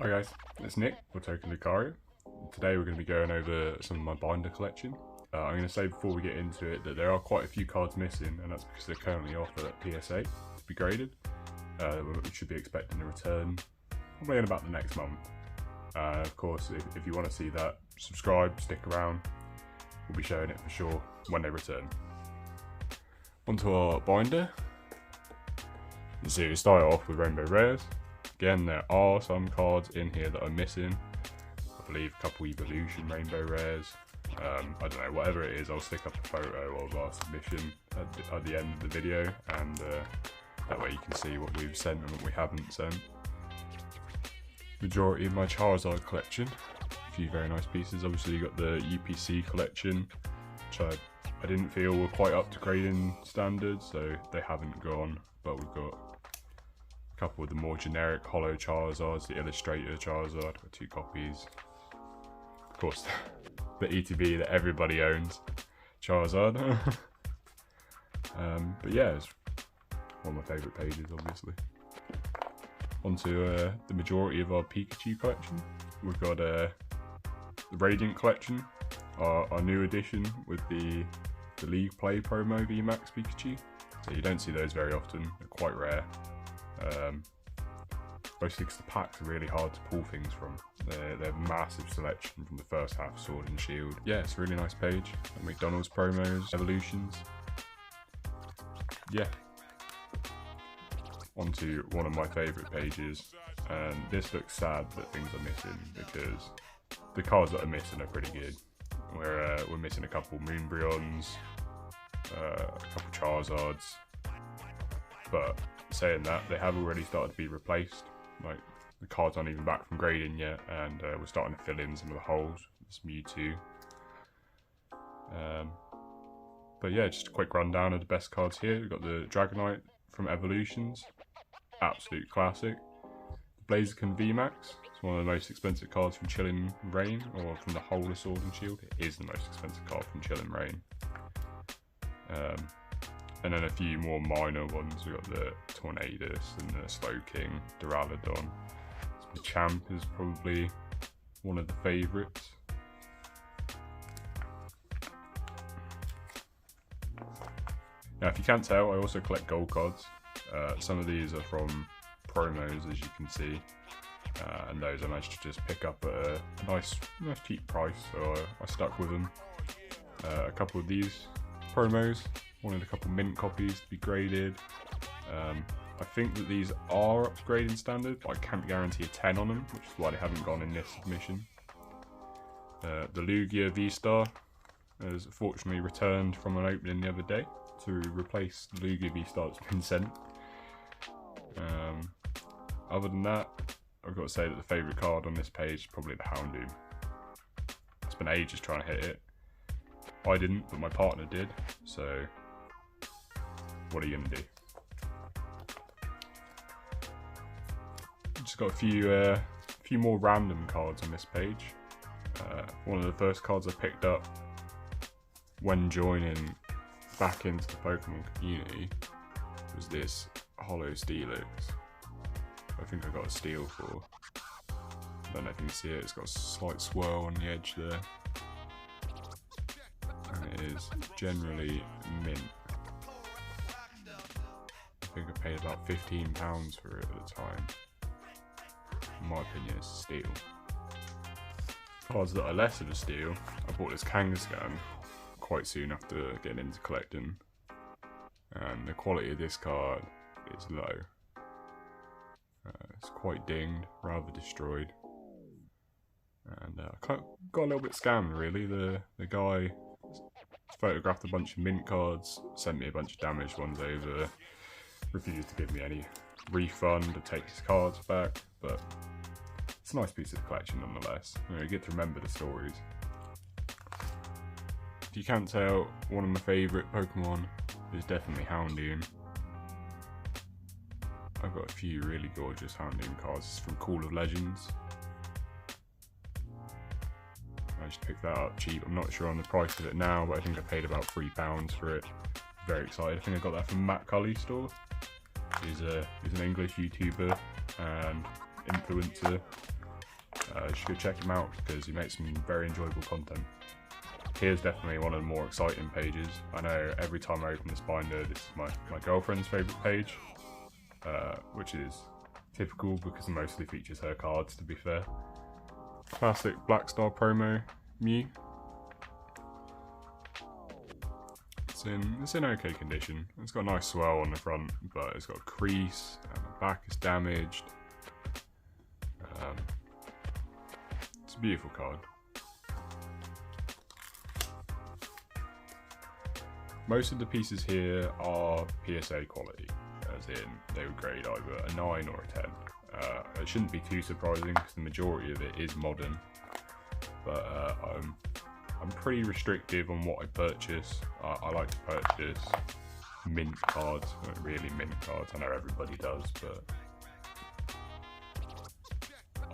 Hi guys, it's Nick for Token Lucario. Today we're going to be going over some of my binder collection. I'm going to say before we get into it that there are quite a few cards missing, and that's because they're currently offered at PSA to be graded. We should be expecting a return probably in about the next month. Of course, if you want to see that, subscribe, stick around. We'll be showing it for sure when they return. Onto our binder. So we start off with Rainbow Rares. Again, there are some cards in here that are missing. I believe a couple Evolution Rainbow Rares. I don't know, whatever it is, I'll stick up a photo of our submission at the end of the video, and that way you can see what we've sent and what we haven't sent. Majority of my Charizard collection, a few very nice pieces. Obviously you got the UPC collection, which I didn't feel were quite up to grading standards, so they haven't gone, but we've got a couple of the more generic holo Charizards, the Illustrator Charizard, got 2 copies. Of course, the ETB that everybody owns, Charizard. But yeah, it's one of my favourite pages, obviously. Onto the majority of our Pikachu collection. We've got the Radiant collection, our new edition with the League Play promo VMAX Pikachu. So you don't see those very often, they're quite rare. Mostly because the packs are really hard to pull things from. They're massive selection from the first half of Sword and Shield. Yeah, it's a really nice page. McDonald's promos, evolutions. Yeah. Onto one of my favourite pages, and this looks sad that things are missing because the cards that are missing are pretty good. We're missing a couple Moonbryons, a couple Charizards, but saying that, they have already started to be replaced. Like, the cards aren't even back from grading yet, and we're starting to fill in some of the holes. This Mewtwo. But yeah, just a quick rundown of the best cards here. We've got the Dragonite from Evolutions, absolute classic. The Blaziken VMAX, it's one of the most expensive cards from Chilling Reign, or from the whole of Sword and Shield. It is the most expensive card from Chilling Reign. And then a few more minor ones. We've got the Tornadus and the Slowking, Duraludon. The Champ is probably one of the favourites. Now, if you can't tell, I also collect gold cards. Some of these are from promos, as you can see. And those I managed to just pick up at a nice cheap price, so I stuck with them. A couple of these promos. Wanted a couple mint copies to be graded. I think that these are up to grading standard, but I can't guarantee a 10 on them, which is why they haven't gone in this submission. The Lugia V-Star has fortunately returned from an opening the other day to replace the Lugia V-Star that's been sent. Other than that, I've got to say that the favourite card on this page is probably the Houndoom. It's been ages trying to hit it. I didn't, but my partner did, so what are you going to do? Just got a few more random cards on this page. One of the first cards I picked up when joining back into the Pokemon community was this Holo Steelix. I think I got a steal for. I don't know if you can see it, it's got a slight swirl on the edge there. And it is generally mint. I think I paid about £15 for it at the time. In my opinion, it's a steal. Cards that are less of a steal, I bought this Kangaskhan quite soon after getting into collecting. And the quality of this card is low. It's quite dinged, rather destroyed. And I got a little bit scammed really. The guy photographed a bunch of mint cards, sent me a bunch of damaged ones over, refused to give me any refund or take his cards back, but it's a nice piece of collection nonetheless. You get to remember the stories. If you can't tell, one of my favourite Pokemon is definitely Houndoom. I've got a few really gorgeous Houndoom cards from Call of Legends. I just picked that up cheap. I'm not sure on the price of it now, but I think I paid about £3 for it. Very excited. I think I got that from Matt Cully's store. He's an English YouTuber and influencer. you should go check him out because he makes some very enjoyable content. Here's definitely one of the more exciting pages. I know every time I open this binder, this is my girlfriend's favourite page, which is typical because it mostly features her cards, to be fair. Classic Black Star promo Mew. It's in okay condition. It's got a nice swell on the front, but it's got a crease, and the back is damaged. It's a beautiful card. Most of the pieces here are PSA quality, as in they would grade either a 9 or a 10. It shouldn't be too surprising because the majority of it is modern, but I'm pretty restrictive on what I purchase. I like to purchase mint cards, not really mint cards. I know everybody does, but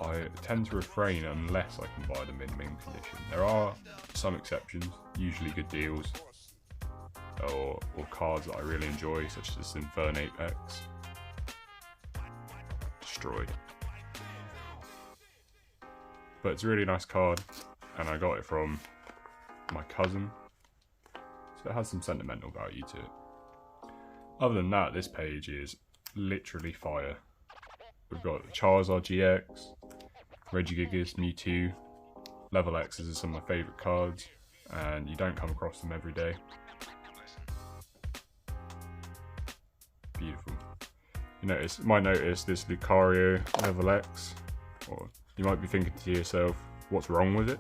I tend to refrain unless I can buy them in mint condition. There are some exceptions, usually good deals, or cards that I really enjoy, such as Infernape X. Destroyed. But it's a really nice card, and I got it from my cousin, so it has some sentimental value to it. Other than that, this page is literally fire. We've got Charizard GX, Regigigas, Mewtwo, Level X's are some of my favourite cards, and you don't come across them every day. Beautiful. You might notice this Lucario Level X, or you might be thinking to yourself, what's wrong with it?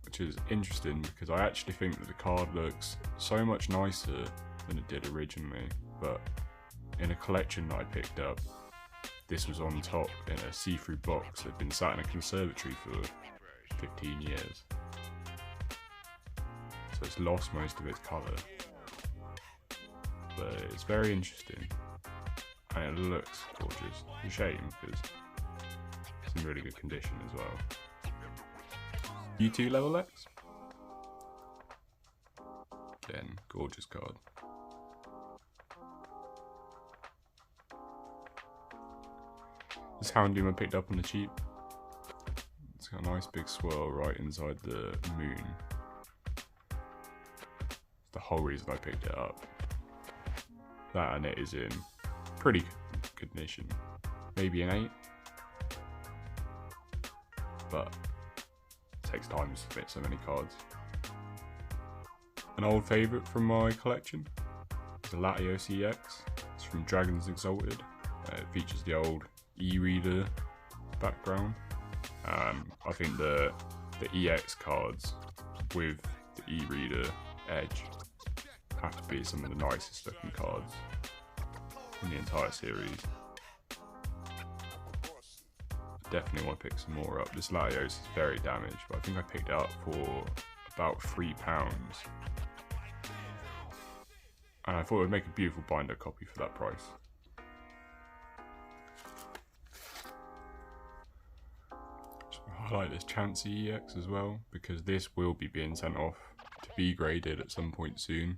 Which is interesting because I actually think that the card looks so much nicer than it did originally, but in a collection that I picked up, this was on top in a see-through box that had been sat in a conservatory for 15 years. So it's lost most of its colour. But it's very interesting, and it looks gorgeous. It's a shame because it's in really good condition as well. Mewtwo Level X. Again, gorgeous card. This Houndoom I picked up on the cheap. It's got a nice big swirl right inside the moon. It's the whole reason I picked it up. That and it is in pretty good condition. Maybe an 8. But it takes time to fit so many cards. An old favourite from my collection is the Latios EX. It's from Dragons Exalted. It features the old e-reader background. I think the EX cards with the e-reader edge have to be some of the nicest looking cards in the entire series. Definitely want to pick some more up. This Latios is very damaged, but I think I picked it up for about £3. And I thought it would make a beautiful binder copy for that price. I like this Chansey EX as well, because this will be being sent off to be graded at some point soon.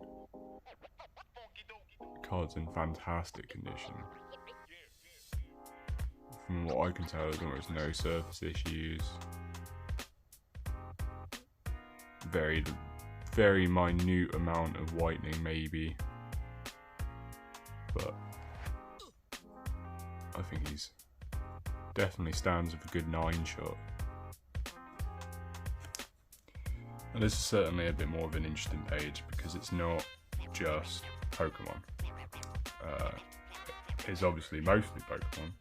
The card's in fantastic condition. From what I can tell, there's almost no surface issues. Very minute amount of whitening maybe. But I think he's definitely stands with a good 9 shot. And this is certainly a bit more of an interesting page because it's not just Pokemon. It's obviously mostly Pokemon.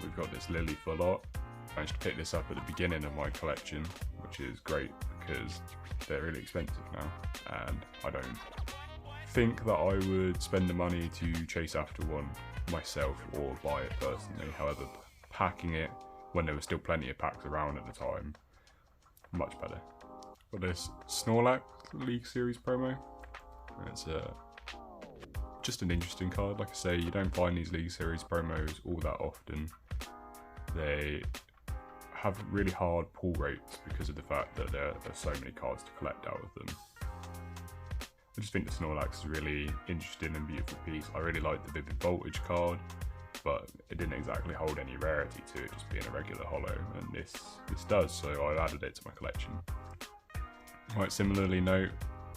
We've got this Lily Full Art. I managed to pick this up at the beginning of my collection, which is great because they're really expensive now, and I don't think that I would spend the money to chase after one myself or buy it personally. However, packing it when there were still plenty of packs around at the time, much better. Got this Snorlax League Series promo. It's just an interesting card. Like I say, you don't find these League Series promos all that often. They have really hard pull rates because of the fact that there are so many cards to collect out of them. I just think the Snorlax is a really interesting and beautiful piece. I really like the Vivid Voltage card. but it didn't exactly hold any rarity to it, just being a regular holo, and this does, so I added it to my collection. Might similarly note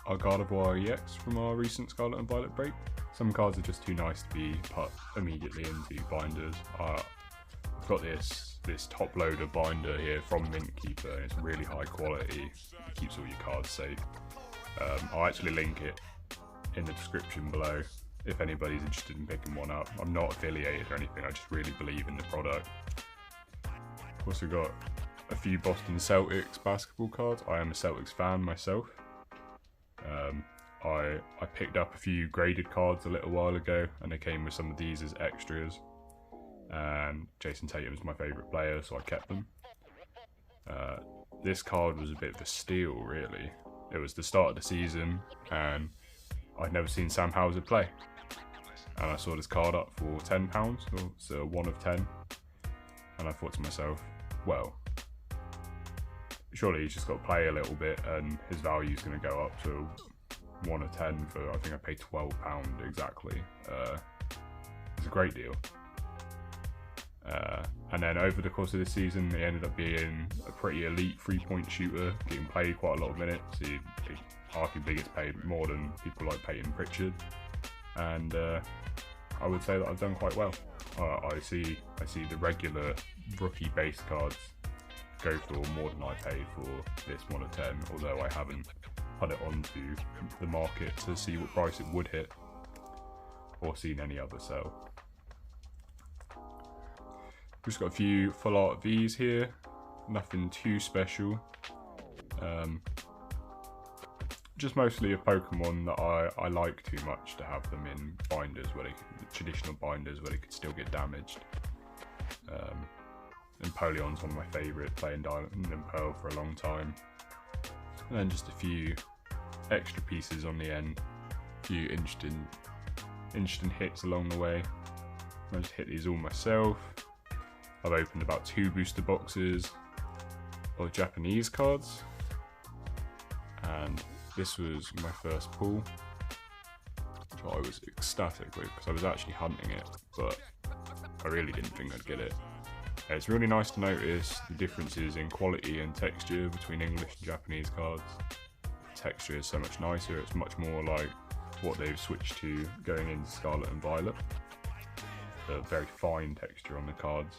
our Gardevoir EX from our recent Scarlet and Violet break. Some cards are just too nice to be put immediately into binders. I've got this top loader binder here from Mint Keeper, and it's really high quality. It keeps all your cards safe. I'll actually link it in the description below if anybody's interested in picking one up. I'm not affiliated or anything, I just really believe in the product. I've also got a few Boston Celtics basketball cards. I am a Celtics fan myself. I picked up a few graded cards a little while ago, and they came with some of these as extras. And Jason Tatum's my favourite player, so I kept them. This card was a bit of a steal, really. It was the start of the season, and I'd never seen Sam Hauser play. And I saw this card up for £10, so 1 of 10. And I thought to myself, well, surely he's just got to play a little bit and his value is going to go up to 1 of 10 for, I think I paid £12 exactly. It's a great deal. And then over the course of this season, he ended up being a pretty elite 3-point shooter, getting played quite a lot of minutes. He arguably gets paid more than people like Peyton Pritchard. And I would say that I've done quite well. I see the regular rookie base cards go for more than I paid for this 1 of 10, although I haven't put it onto the market to see what price it would hit or seen any other sell. Just got a few full art V's here, nothing too special. Just mostly a Pokemon that I like too much to have them in binders, traditional binders where they could still get damaged. Empoleon's one of my favourite, playing Diamond and Pearl for a long time. And then just a few extra pieces on the end, a few interesting hits along the way. I just hit these all myself. I've opened about 2 booster boxes of Japanese cards, and this was my first pull, which I was ecstatic with because I was actually hunting it, but I really didn't think I'd get it. It's really nice to notice the differences in quality and texture between English and Japanese cards. The texture is so much nicer, it's much more like what they've switched to going into Scarlet and Violet. A very fine texture on the cards.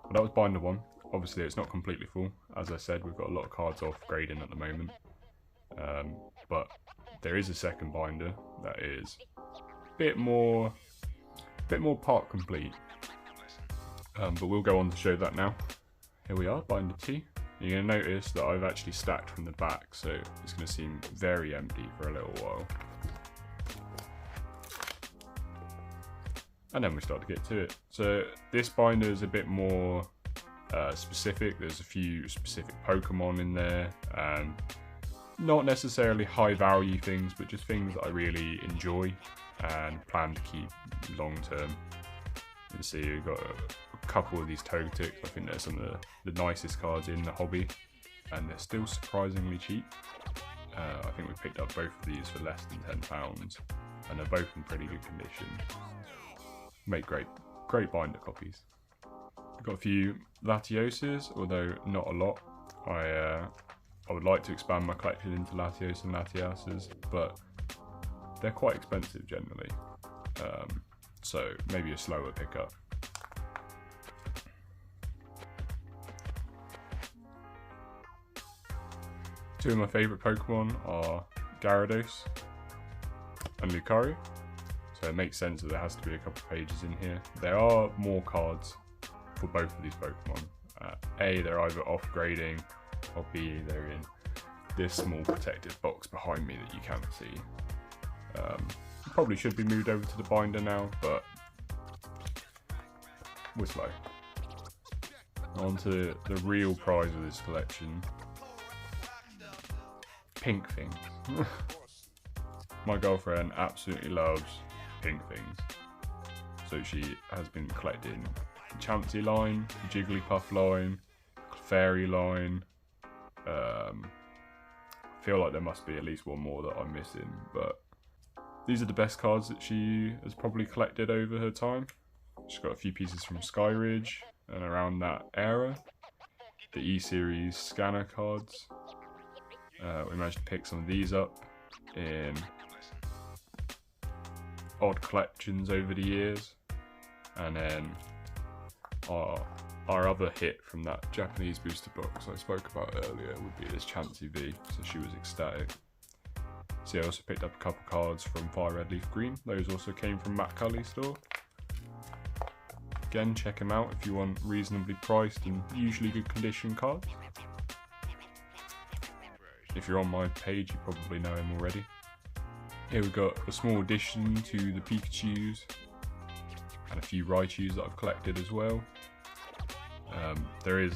But that was binder 1. Obviously it's not completely full. As I said, we've got a lot of cards off grading at the moment. But there is a second binder that is a bit more part complete. But we'll go on to show that now. Here we are, binder 2. You're going to notice that I've actually stacked from the back, so it's going to seem very empty for a little while. And then we start to get to it. So this binder is a bit more specific. There's a few specific Pokemon in there, and not necessarily high value things, but just things that I really enjoy and plan to keep long term. You can see you've got a couple of these Togetic. I think they're some of the nicest cards in the hobby, and they're still surprisingly cheap. I think we picked up both of these for less than £10, and they're both in pretty good condition. Make great binder copies. I've got a few Latioses, although not a lot. I would like to expand my collection into Latios and Latiases, but they're quite expensive generally. So maybe a slower pickup. Two of my favourite Pokemon are Gyarados and Lucario. So it makes sense that there has to be a couple of pages in here. There are more cards for both of these Pokemon. A, they're either off grading, or B, they're in this small protected box behind me that you can't see. Probably should be moved over to the binder now, but we're slow. On to the real prize of this collection. Pink things. My girlfriend absolutely loves pink things. So she has been collecting the Chansey line, the Jigglypuff line, Clefairy line. I feel like there must be at least one more that I'm missing, but these are the best cards that she has probably collected over her time. She's got a few pieces from Skyridge and around that era. The E-Series scanner cards. We managed to pick some of these up in odd collections over the years. And then our other hit from that Japanese booster box I spoke about earlier would be this Chansey V, so she was ecstatic. See, I also picked up a couple cards from Fire Red Leaf Green. Those also came from Matt Cully's store. Again, check him out if you want reasonably priced and usually good condition cards. If you're on my page, you probably know him already. Here we've got a small addition to the Pikachus and a few Raichus that I've collected as well. There is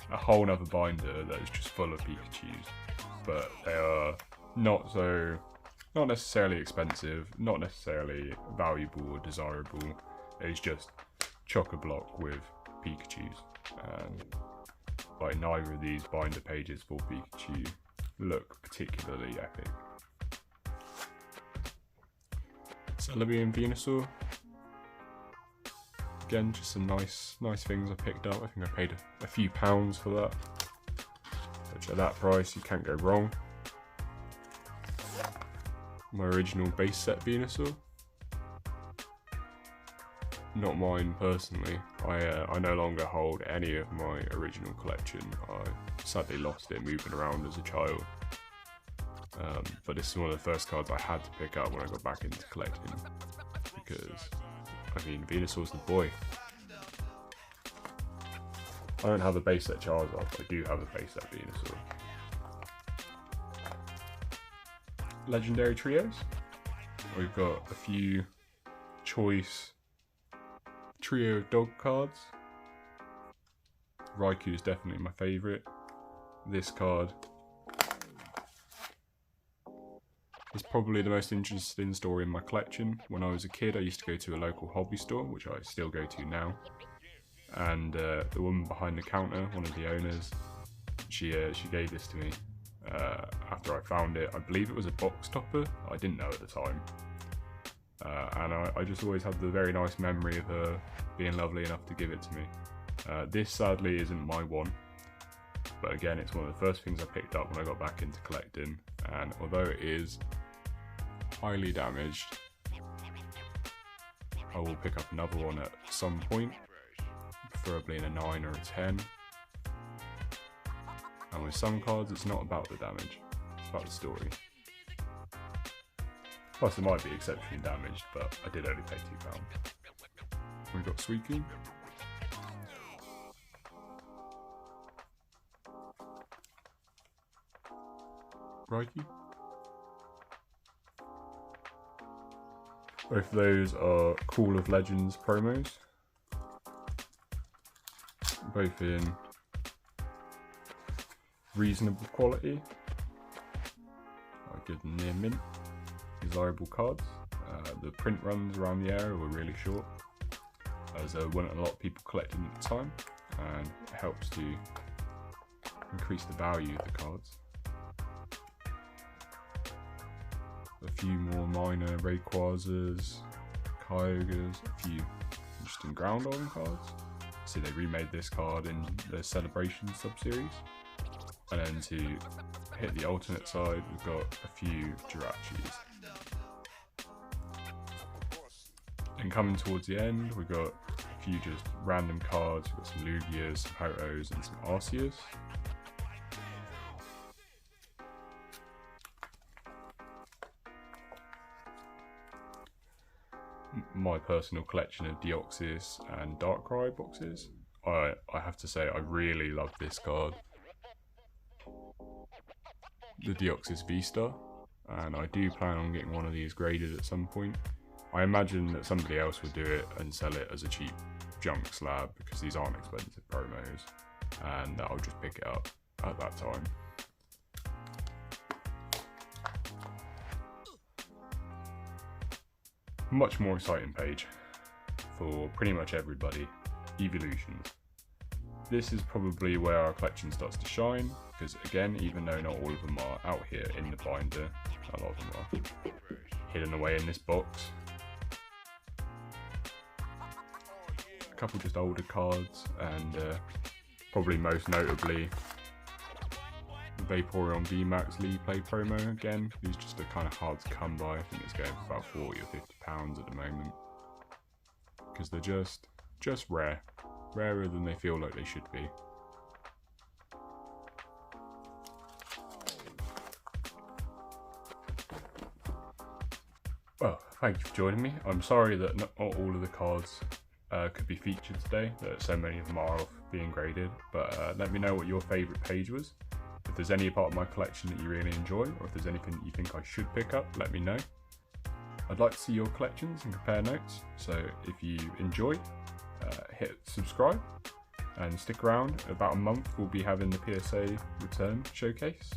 a whole other binder that is just full of Pikachus, but they are not necessarily expensive, not necessarily valuable or desirable. It's just chock-a-block with Pikachus, and like neither of these binder pages for Pikachu look particularly epic. Celebi and Venusaur. Again, just some nice things I picked up. I think I paid a few pounds for that, which at that price you can't go wrong. My original base set Venusaur. Not mine personally. I no longer hold any of my original collection. I sadly lost it moving around as a child. But this is one of the first cards I had to pick up when I got back into collecting, because I mean, Venusaur's the boy. I don't have a base set Charizard, but I do have a base set Venusaur. Legendary trios. We've got a few choice trio dog cards. Raikou is definitely my favourite. This card is probably the most interesting story in my collection. When I was a kid, I used to go to a local hobby store, which I still go to now. And the woman behind the counter, one of the owners, she gave this to me after I found it. I believe it was a box topper. I didn't know at the time. And I just always had the very nice memory of her being lovely enough to give it to me. This sadly isn't my one, but again, it's one of the first things I picked up when I got back into collecting, and although it is highly damaged, I will pick up another one at some point, preferably in a 9 or a 10. And with some cards, it's not about the damage, it's about the story. Plus, it might be exceptionally damaged, but I did only pay £2. We've got Suicune. Raikou. Both of those are Call of Legends promos. Both in reasonable quality. Good near mint. Desirable cards. The print runs around the area were really short, as there weren't a lot of people collecting at the time, and it helps to increase the value of the cards. A few more minor Rayquazas, Kyogres, a few interesting Groundhog cards. See, they remade this card in the Celebration sub-series. And then to hit the alternate side, we've got a few Jirachis. And coming towards the end, we've got a few just random cards. We've got some Lugias, some Hotos, and some Arceus. My personal collection of Deoxys and Darkrai boxes. I have to say, I really love this card, the Deoxys V-Star, and I do plan on getting one of these graded at some point. I imagine that somebody else would do it and sell it as a cheap junk slab, because these aren't expensive promos, and I'll just pick it up at that time. Much more exciting page for pretty much everybody. Evolutions. this is probably where our collection starts to shine, because again, even though not all of them are out here in the binder, a lot of them are hidden away in this box. A couple just older cards, and probably most notably the Vaporeon VMAX League Play promo again. These just are kind of hard to come by. I think it's going for about 40 or 50 pounds at the moment, because they're just rare. Rarer than they feel like they should be. Well, thank you for joining me. I'm sorry that not all of the cards could be featured today, that so many of them are off being graded, but let me know what your favourite page was. If there's any part of my collection that you really enjoy, or if there's anything that you think I should pick up, let me know. I'd like to see your collections and compare notes, so if you enjoy, hit subscribe and stick around. About a month we'll be having the PSA return showcase,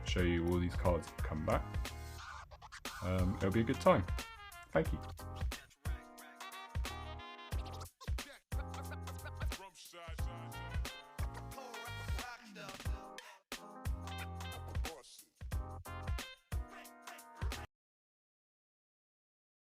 show you all these cards that come back. It'll be a good time. Thank you.